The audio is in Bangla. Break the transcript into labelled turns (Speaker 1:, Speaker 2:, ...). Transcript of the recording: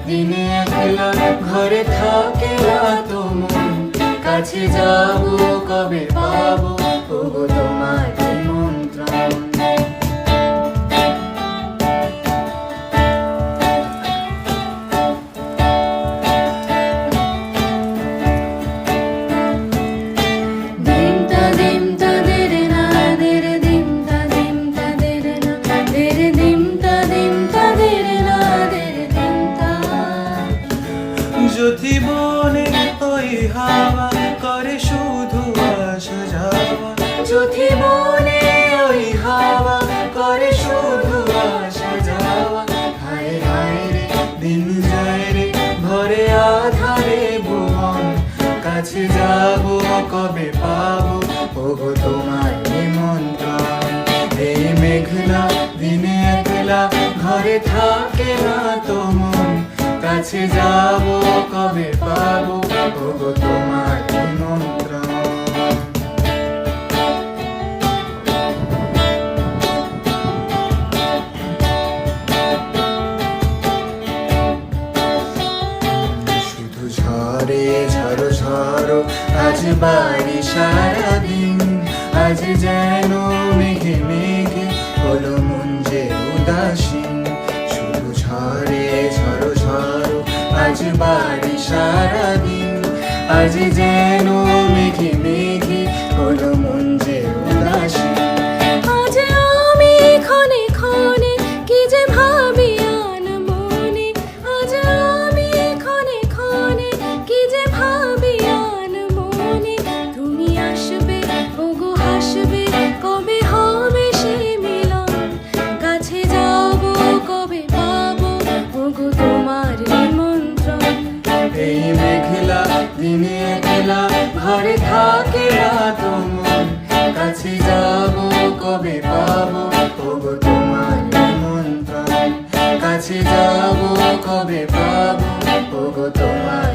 Speaker 1: দিনে একলা ঘরে থাকে না তো মন, কাছে যাবো কবে পাবো ওগো তোমার নিমন্ত্রণ।
Speaker 2: জ্যোতি বনে ওই হাওয়া করে শুধু আসা যাওয়া,
Speaker 1: জ্যোতি বনে ওই হাওয়া করে শুধু আসা যাওয়া। হায় হায় রে
Speaker 2: দিন যায় রে
Speaker 1: ভরে আধারে ভুবন, কাছে যাবো কবে পাবো ওগো তোমার নিমন্ত্রণ। এই মেঘলা দিনে একলা ঘরে থাকে না তো মন, কাছে যাবো কবে পাবো ওগো তোমার নিমন্ত্রণ। শুধু ঝরে ঝড়ো ঝড়ো আজ বাড়ি সারাদিন, আজ যেন মেঘে মেঘে হলো মন যে উদাসীন। শুধু ঝরে ঝড়ো ঝড়ো আজ বাড়ি সারাদিন, আজ যেন মেঘে মেঘে হলো মন যে উদাসীন। আজ আমি ক্ষণে ক্ষণে কি যে ভাবি আনমনে, আজ আমি ক্ষণে ক্ষণে কি যে ভাবি আনমনে। তুমি আসবে ওগো হাসবে কবে হবে সে মিলন, কাছে যাবো কবে পাবো ওগো তোমার নিমন্ত্রণ। এই মেঘলা দিনে একলা ঘরে থাকে না তো মন, কাছে যাবো কবে পাবো ওগো তোমার নিমন্ত্রণ। কাছে যাবো কবে পাবো ওগো তোমার